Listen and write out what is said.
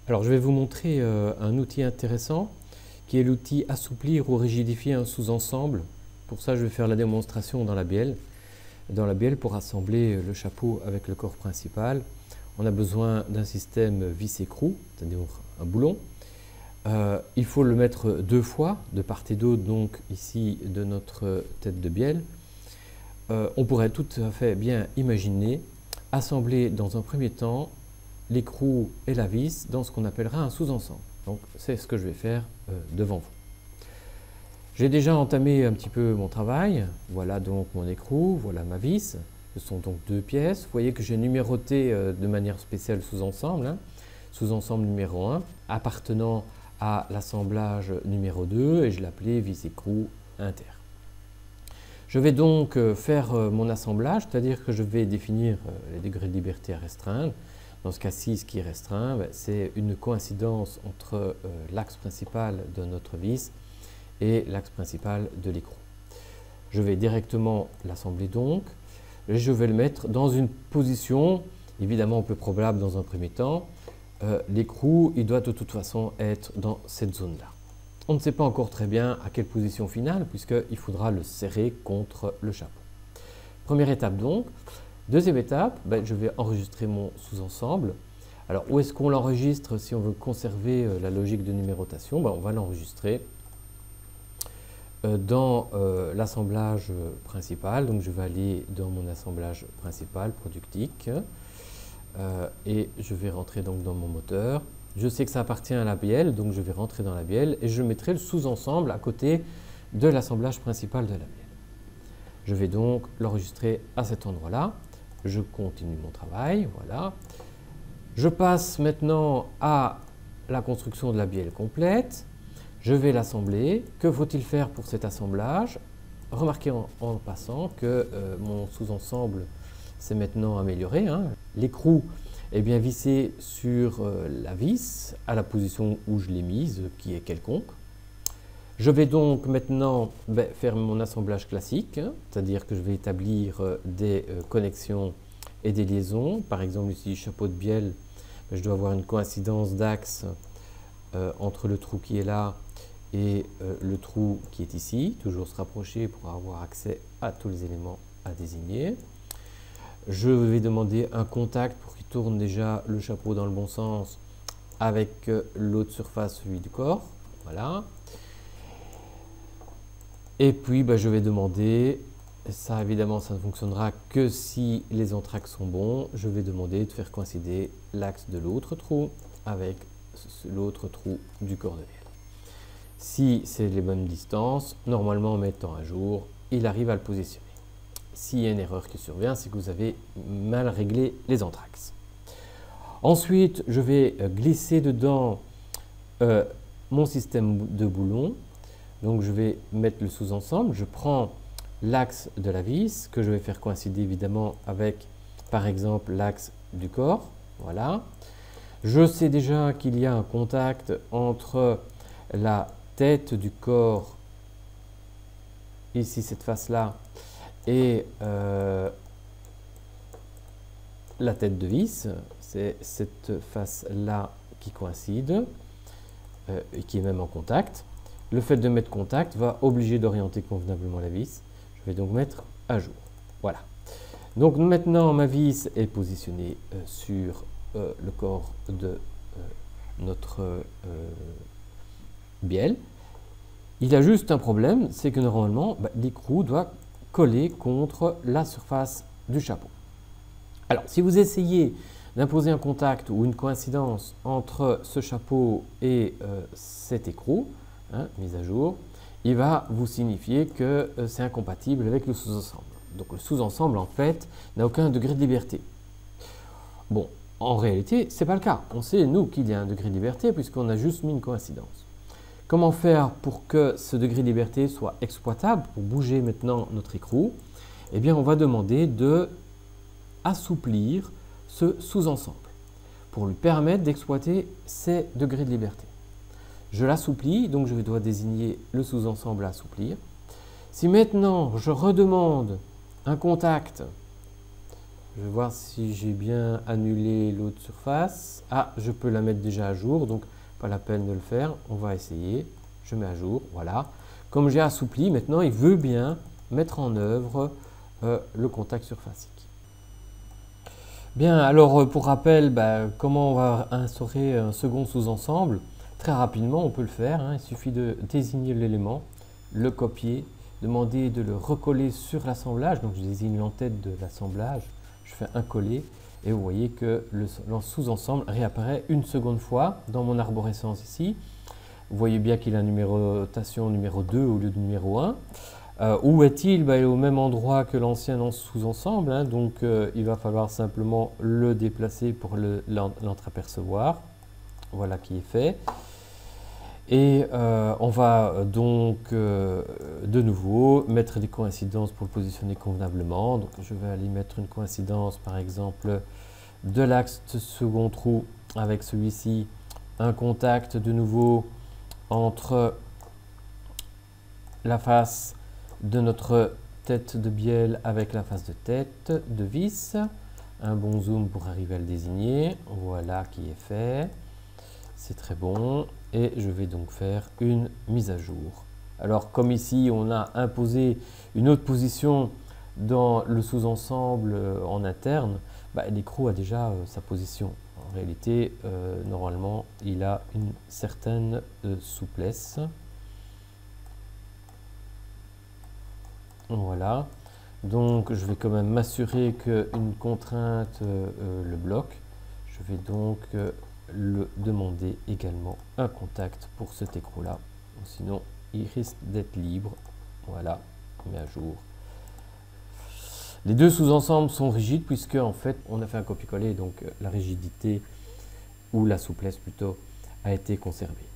Alors je vais vous montrer un outil intéressant qui est l'outil assouplir ou rigidifier un sous-ensemble. Pour ça je vais faire la démonstration dans la bielle. Dans la bielle, pour assembler le chapeau avec le corps principal, on a besoin d'un système vis-écrou, c'est-à-dire un boulon. Il faut le mettre deux fois, de part et d'autre, donc ici de notre tête de bielle. On pourrait tout à fait bien imaginer assembler dans un premier temps l'écrou et la vis dans ce qu'on appellera un sous-ensemble. Donc c'est ce que je vais faire devant vous. J'ai déjà entamé un petit peu mon travail. Voilà donc mon écrou, voilà ma vis. Ce sont donc deux pièces. Vous voyez que j'ai numéroté de manière spéciale sous-ensemble. Sous-ensemble numéro 1 appartenant à l'assemblage numéro 2 et je l'appelais vis-écrou inter. Je vais donc faire mon assemblage, c'est-à-dire que je vais définir les degrés de liberté à restreindre. Dans ce cas-ci, ce qui est restreint, c'est une coïncidence entre l'axe principal de notre vis et l'axe principal de l'écrou. Je vais directement l'assembler donc, et je vais le mettre dans une position, évidemment peu probable dans un premier temps. L'écrou, il doit de toute façon être dans cette zone-là. On ne sait pas encore très bien à quelle position finale, puisqu'il faudra le serrer contre le chapeau. Première étape donc. Deuxième étape, je vais enregistrer mon sous-ensemble. Alors, où est-ce qu'on l'enregistre si on veut conserver la logique de numérotation? On va l'enregistrer dans l'assemblage principal. Donc, je vais aller dans mon assemblage principal, productique, et je vais rentrer donc dans mon moteur. Je sais que ça appartient à la bielle, donc je vais rentrer dans la bielle et je mettrai le sous-ensemble à côté de l'assemblage principal de la bielle. Je vais donc l'enregistrer à cet endroit-là. Je continue mon travail, voilà. Je passe maintenant à la construction de la bielle complète. Je vais l'assembler. Que faut-il faire pour cet assemblage? Remarquez en passant que mon sous-ensemble s'est maintenant amélioré. L'écrou est bien vissé sur la vis à la position où je l'ai mise, qui est quelconque. Je vais donc maintenant faire mon assemblage classique, c'est-à-dire que je vais établir des connexions et des liaisons. Par exemple ici, chapeau de bielle, je dois avoir une coïncidence d'axe entre le trou qui est là et le trou qui est ici. Toujours se rapprocher pour avoir accès à tous les éléments à désigner. Je vais demander un contact pour qu'il tourne déjà le chapeau dans le bon sens avec l'autre surface, celui du corps. Voilà. Et puis, je vais demander, ça évidemment, ça ne fonctionnera que si les entraxes sont bons, je vais demander de faire coïncider l'axe de l'autre trou avec l'autre trou du corps de bielle. Si c'est les mêmes distances, normalement, en mettant à jour, il arrive à le positionner. S'il y a une erreur qui survient, c'est que vous avez mal réglé les entraxes. Ensuite, je vais glisser dedans mon système de boulons. Donc je vais mettre le sous-ensemble, je prends l'axe de la vis que je vais faire coïncider évidemment avec par exemple l'axe du corps, voilà. Je sais déjà qu'il y a un contact entre la tête du corps, ici cette face-là, et la tête de vis, c'est cette face-là qui coïncide et qui est même en contact. Le fait de mettre contact va obliger d'orienter convenablement la vis. Je vais donc mettre à jour. Voilà. Donc maintenant, ma vis est positionnée sur le corps de notre bielle. Il y a juste un problème, c'est que normalement, l'écrou doit coller contre la surface du chapeau. Alors, si vous essayez d'imposer un contact ou une coïncidence entre ce chapeau et cet écrou, mise à jour, il va vous signifier que c'est incompatible avec le sous-ensemble. Donc le sous-ensemble, en fait, n'a aucun degré de liberté. Bon, en réalité, ce n'est pas le cas. On sait, nous, qu'il y a un degré de liberté puisqu'on a juste mis une coïncidence. Comment faire pour que ce degré de liberté soit exploitable, pour bouger maintenant notre écrou? Eh bien, on va demander de assouplir ce sous-ensemble pour lui permettre d'exploiter ces degrés de liberté. Je l'assouplis, donc je dois désigner le sous-ensemble à assouplir. Si maintenant je redemande un contact Je vais voir si j'ai bien annulé l'autre surface. Ah, je peux la mettre déjà à jour, donc pas la peine de le faire. On va essayer. Je mets à jour, voilà. Comme j'ai assoupli, maintenant il veut bien mettre en œuvre le contact surfacique. Bien, alors pour rappel, comment on va instaurer un second sous-ensemble? Très rapidement, on peut le faire. Il suffit de désigner l'élément, le copier, demander de le recoller sur l'assemblage. Donc je désigne l'entête de l'assemblage, je fais un coller et vous voyez que le sous-ensemble réapparaît une seconde fois dans mon arborescence ici. Vous voyez bien qu'il a une numérotation numéro 2 au lieu de numéro 1. Où est-il? Il est au même endroit que l'ancien sous-ensemble, donc il va falloir simplement le déplacer pour l'entreapercevoir. Voilà qui est fait. Et on va donc de nouveau mettre des coïncidences pour le positionner convenablement. Donc je vais aller mettre une coïncidence par exemple de l'axe second trou avec celui-ci, un contact de nouveau entre la face de notre tête de bielle avec la face de tête de vis. Un bon zoom pour arriver à le désigner. Voilà qui est fait. C'est très bon. Et je vais donc faire une mise à jour. Alors comme ici on a imposé une autre position dans le sous-ensemble en interne, l'écrou a déjà sa position. En réalité, normalement, il a une certaine souplesse. Voilà, donc je vais quand même m'assurer qu'une contrainte le bloque. Je vais donc le demander également un contact pour cet écrou-là. Sinon, il risque d'être libre. Voilà, mis à jour. Les deux sous-ensembles sont rigides puisque en fait, on a fait un copier-coller, donc la rigidité ou la souplesse plutôt a été conservée.